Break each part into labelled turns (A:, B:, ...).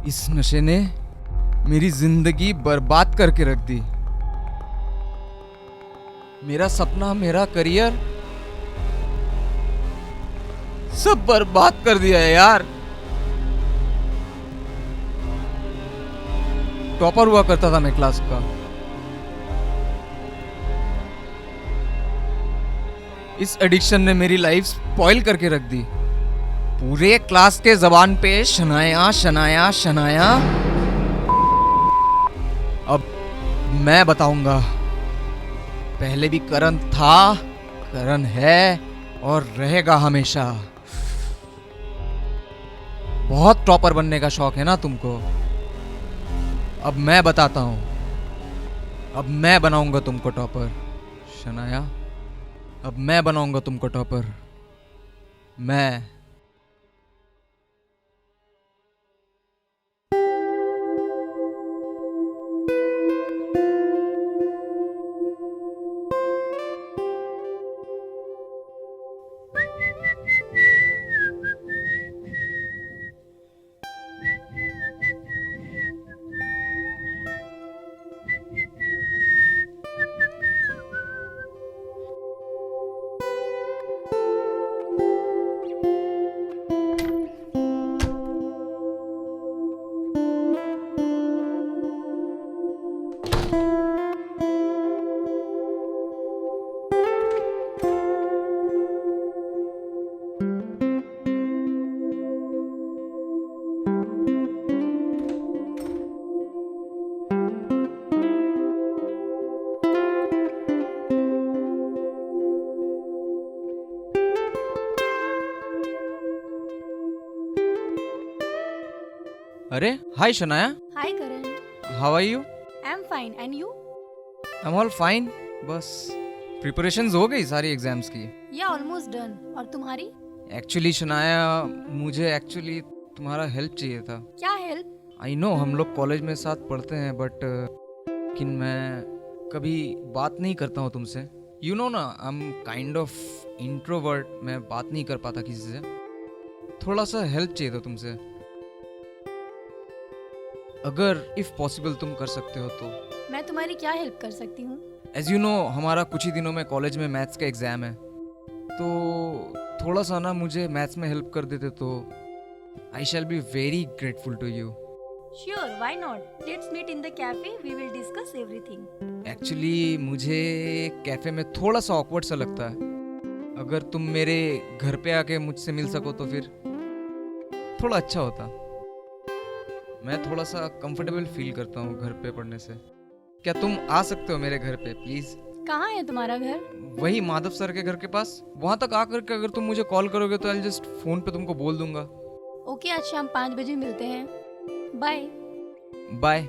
A: इस नशे ने मेरी जिंदगी बर्बाद करके रख दी। मेरा सपना, मेरा करियर सब बर्बाद कर दिया है यार। टॉपर हुआ करता था मैं क्लास का। इस एडिक्शन ने मेरी लाइफ स्पॉइल करके रख दी। पूरे क्लास के जबान पे शनाया शनाया शनाया। अब मैं बताऊंगा, पहले भी करण था, करण है और रहेगा हमेशा। बहुत टॉपर बनने का शौक है ना तुमको? अब मैं बताता हूं, अब मैं बनाऊंगा तुमको टॉपर शनाया। अब मैं बनाऊंगा तुमको टॉपर। मैं अरे hi Shanaya,
B: Hi Karan,
A: how are you?
B: I'm fine and you?
A: I am all fine. बस प्रिपरेशंस हो गई सारी एग्जाम्स की।
B: Yeah, almost done. और तुम्हारी?
A: एक्चुअली शनाया, मुझे एक्चुअली तुम्हारा हेल्प चाहिए था।
B: क्या हेल्प?
A: आई नो हम लोग कॉलेज में साथ पढ़ते हैं, बट लेकिन मैं कभी बात नहीं करता हूँ तुमसे। यू नो ना, I am kind of introvert. मैं बात नहीं कर पाता किसी से। थोड़ा सा हेल्प चाहिए था तुमसे, अगर इफ पॉसिबल तुम कर सकते हो तो।
B: मैं तुम्हारी क्या हेल्प कर सकती हूँ?
A: एज यू नो, हमारा कुछ ही दिनों में कॉलेज में मैथ्स का एग्जाम है, तो थोड़ा सा ना मुझे मैथ्स में हेल्प कर देते तो I shall be very grateful to you.
B: Sure, why not? Let's meet in the cafe. We will discuss everything.
A: Actually मुझे कैफे में थोड़ा सा ऑकवर्ड सा लगता है। अगर तुम मेरे घर पे आके मुझसे मिल सको तो फिर थोड़ा अच्छा होता। मैं थोड़ा सा कंफर्टेबल फील करता हूँ घर पे पढ़ने से। क्या तुम आ सकते हो मेरे घर पे प्लीज?
B: कहाँ है तुम्हारा घर?
A: वही माधव सर के घर के पास। वहां तक आकर के अगर तुम मुझे कॉल करोगे तो आई जस्ट फोन पे तुमको बोल दूंगा।
B: ओके, आज शाम 5 बजे मिलते हैं। बाय।
A: बाय।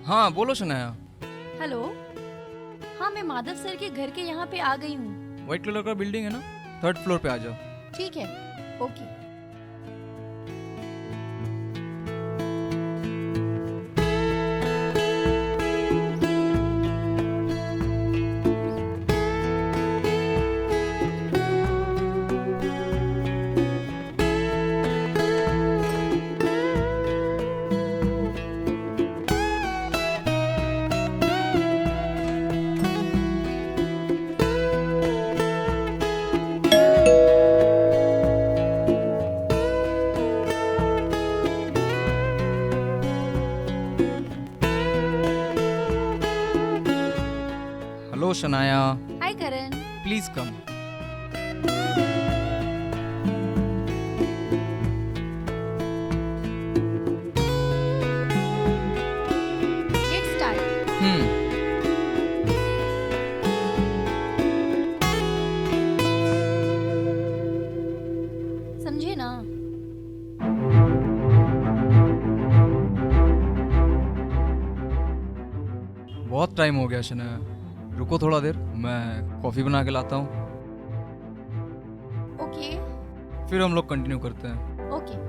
A: हाँ बोलो शनाया।
B: हेलो। हाँ, मैं माधव सर के घर के यहाँ पे आ गई हूँ।
A: व्हाइट कलर का बिल्डिंग है ना, 3rd फ्लोर पे आ जाओ।
B: ठीक है, okay.
A: Hello Shanaya,
B: hi Karan.
A: Please come.
B: Let's start. समझे ना?
A: बहुत टाइम हो गया शनाया, रुको थोड़ा देर, मैं कॉफी बना के लाता हूँ,
B: ओके
A: फिर हम लोग कंटिन्यू करते हैं।
B: ओके।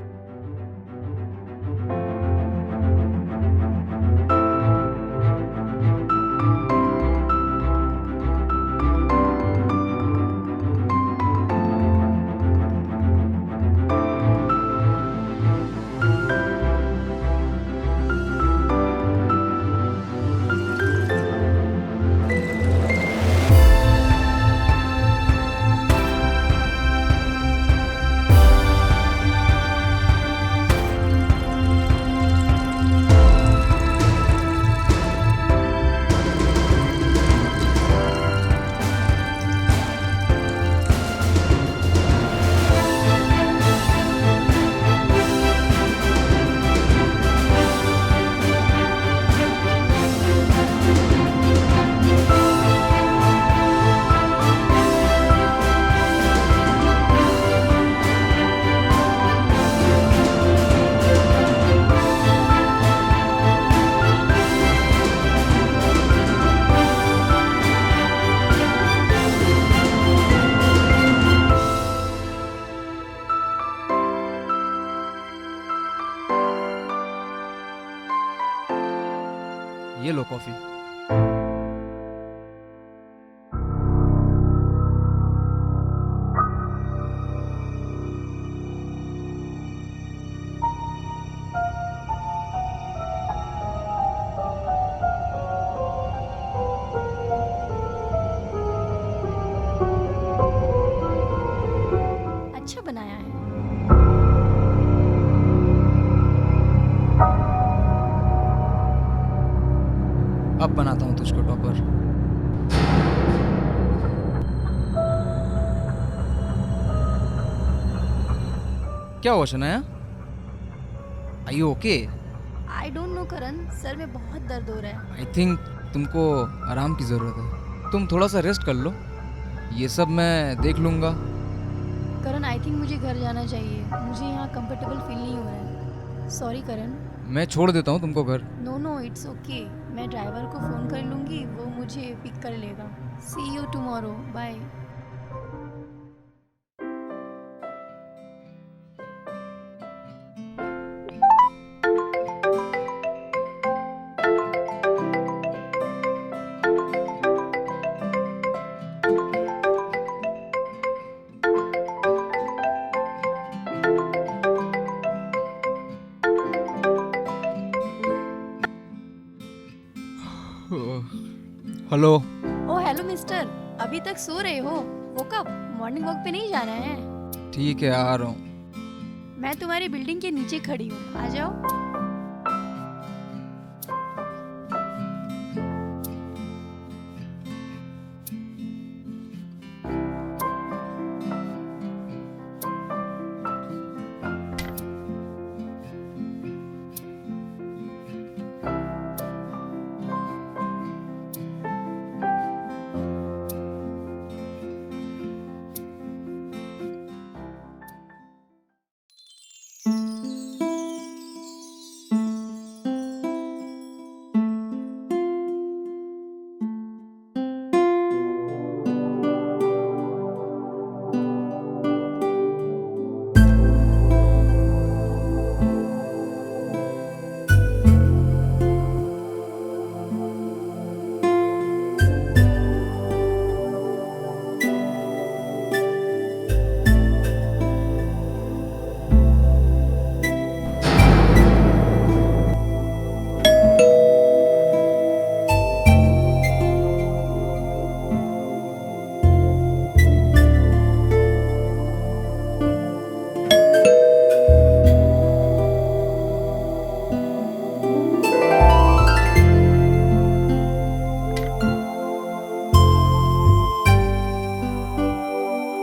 A: ये लो कॉफी।
B: अच्छा बनाया है।
A: अब बनाता हूँ तुझको टॉपर। क्या हुआ Shanaya? Are you okay?
B: I don't know Karan, sir में बहुत दर्द हो रहा है।
A: आई थिंक तुमको आराम की ज़रूरत है, तुम थोड़ा सा रेस्ट कर लो, ये सब मैं देख लूँगा।
B: करण, आई थिंक मुझे घर जाना चाहिए। मुझे यहाँ कंफर्टेबल फील नहीं हो रहा है। सॉरी करण।
A: मैं छोड़ देता हूँ तुमको घर।
B: No no, it's okay. मैं ड्राइवर को फ़ोन कर लूँगी, वो मुझे पिक कर लेगा। See you tomorrow, bye.
A: Hello.
B: Oh hello mister, अभी तक सो रहे हो? वो कब मॉर्निंग वॉक पे नहीं जाना है?
A: ठीक है, आ रहा हूँ।
B: मैं तुम्हारी बिल्डिंग के नीचे खड़ी हूँ, आ जाओ।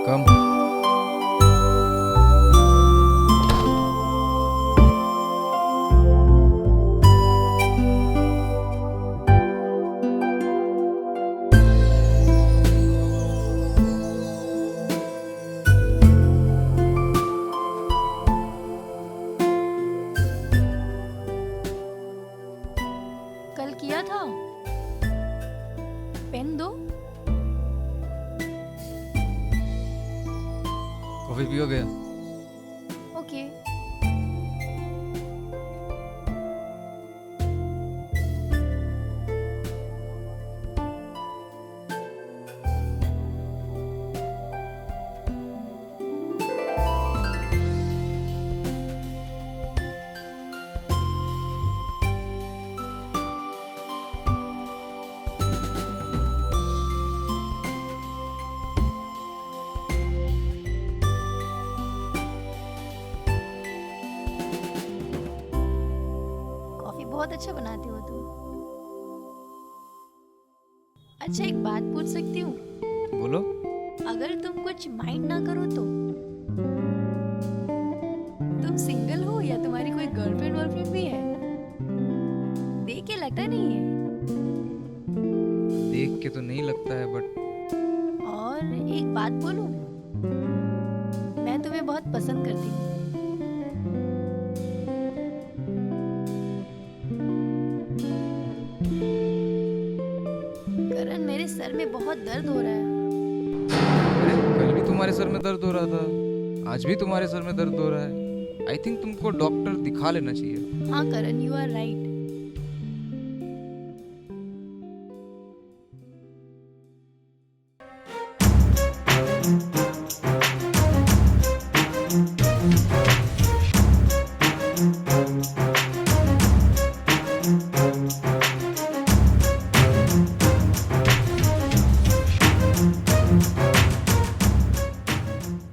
A: कम।
B: कल किया था। पेन दो।
A: कॉफी पियोगे?
B: ओके। कॉफी बहुत अच्छा बनाती हो तुम। अच्छा, एक बात पूछ सकती हूँ?
A: बोलो।
B: अगर तुम कुछ माइंड ना करो तो तुम सिंगल हो या तुम्हारी कोई गर्लफ्रेंड वर्लफ्रेंड भी है? देख के लगता नहीं है।
A: देख के तो नहीं लगता है, बट
B: और एक बात बोलूं, मैं तुम्हें बहुत पसंद करती हूँ। करण, मेरे सर में बहुत दर्द हो रहा है।
A: अरे कल भी तुम्हारे सर में दर्द हो रहा था, आज भी तुम्हारे सर में दर्द हो रहा है। आई थिंक तुमको डॉक्टर दिखा लेना चाहिए।
B: हाँ करण, यू आर राइट।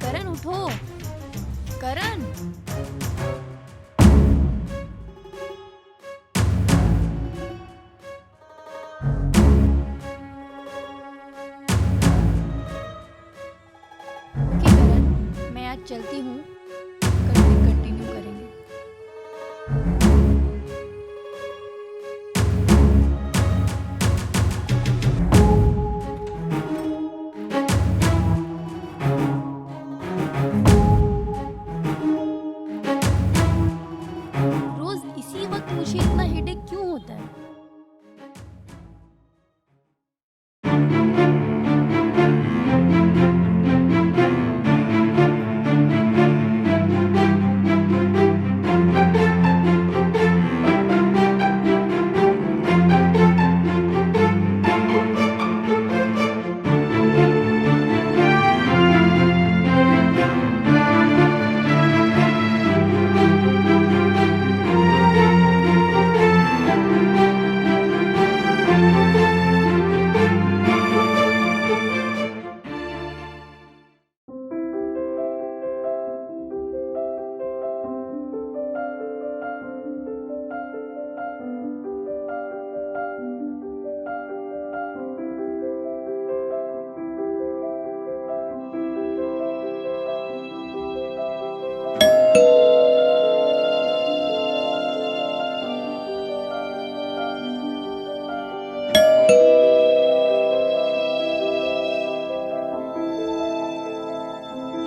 B: करण उठो। करण। ओके करण, मैं आज चलती हूँ, कल फिर कंटिन्यू करेंगे। रोज इसी वक्त मुझे इतना हेडेक क्यों होता है?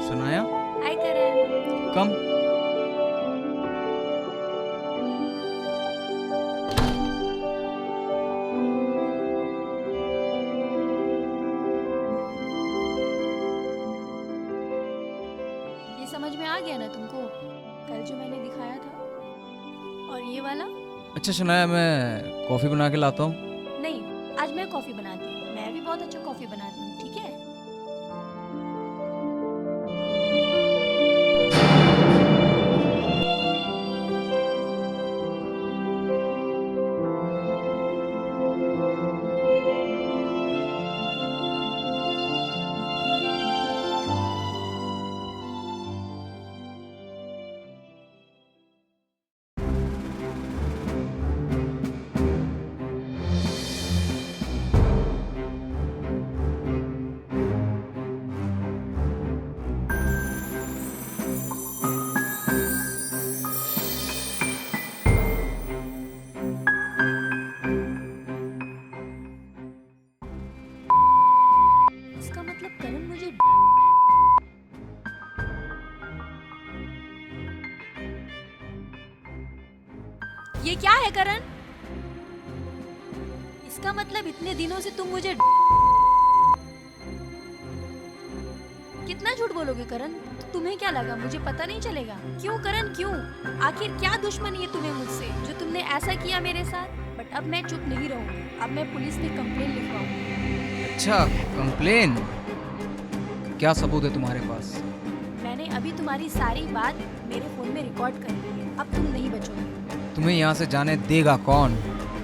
A: शनाया,
B: हाय करण।
A: कम।
B: ये समझ में आ गया ना तुमको, कल जो मैंने दिखाया था? और ये वाला?
A: अच्छा शनाया, मैं कॉफी बना के लाता हूँ।
B: नहीं, आज मैं कॉफी बनाती हूँ। मैं भी बहुत अच्छा कॉफी बनाती हूँ, ठीक है? इसका मतलब करण मुझे ये क्या है करण? इसका मतलब इतने दिनों से तुम मुझे कितना झूठ बोलोगे करण? तुम्हें क्या लगा मुझे पता नहीं चलेगा? क्यों करण, क्यों? आखिर क्या दुश्मनी है तुम्हें मुझसे जो तुमने ऐसा किया मेरे साथ? बट अब मैं चुप नहीं रहूंगी। अब मैं पुलिस में कंप्लेन लिखवाऊंगी।
A: अच्छा, कंप्लेन? क्या सबूत है तुम्हारे पास?
B: मैंने अभी तुम्हारी सारी बात मेरे फोन में रिकॉर्ड कर ली है। अब तुम नहीं बचोगे।
A: तुम्हें यहाँ से जाने देगा कौन?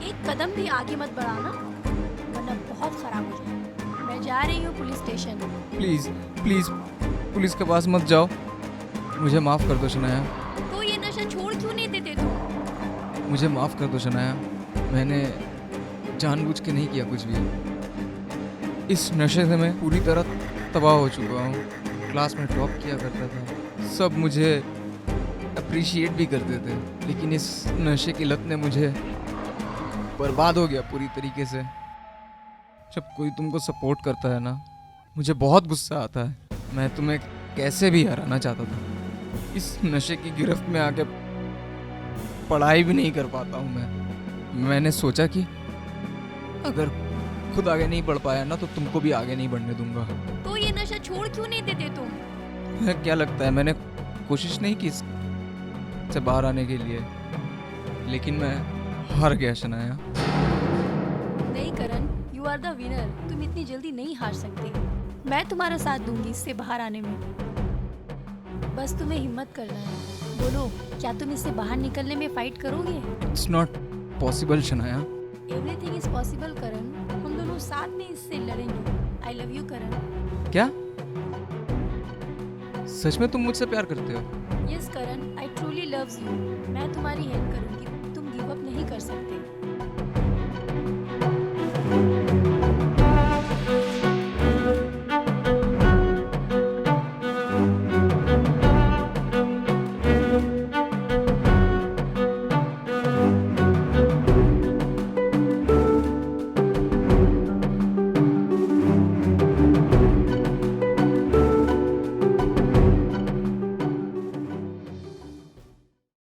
B: एक कदम भी आगे मत बढ़ाना, वरना बहुत खराब हो जाएगा। मैं जा रही हूँ police station.
A: Please please police के पास मत जाओ। मुझे माफ कर दो शनाया।
B: तो ये नशा छोड़ क्यों नहीं देते तुम?
A: मुझे माफ कर दो शनाया। मैंने जानबूझ के नहीं किया कुछ भी। इस नशे से मैं पूरी तरह तबाह हो चुका हूँ। क्लास में टॉप किया करता था, सब मुझे अप्रिशिएट भी करते थे, लेकिन इस नशे की लत ने मुझे बर्बाद हो गया पूरी तरीके से। जब कोई तुमको सपोर्ट करता है ना, मुझे बहुत गुस्सा आता है। मैं तुम्हें कैसे भी हराना चाहता था। इस नशे की गिरफ्त में आके पढ़ाई भी नहीं कर पाता हूँ मैं। मैंने सोचा कि अगर खुद आगे नहीं बढ़ पाया ना, तो तुमको भी आगे नहीं बढ़ने दूंगा।
B: तो ये नशा छोड़ क्यों नहीं देते तुम?
A: तुम्हें क्या लगता है मैंने कोशिश नहीं की इससे बाहर आने के लिए? लेकिन मैं हार गया शनाया।
B: नहीं करण, यू आर द विनर। तुम इतनी जल्दी नहीं हार सकते। मैं तुम्हारा साथ दूंगी इससे बाहर आने में। बस तुम्हें हिम्मत करना है। बोलो, क्या तुम इससे बाहर निकलने में फाइट करोगे?
A: It's not possible Shanaya.
B: Everything is possible Karan. हम दोनों साथ में इससे लड़ेंगे। I love you Karan.
A: क्या सच में तुम मुझसे प्यार करते हो?
B: Yes Karan, I truly loves you. मैं तुम्हारी हेल्प करूंगी। तुम गिव अप नहीं कर सकते।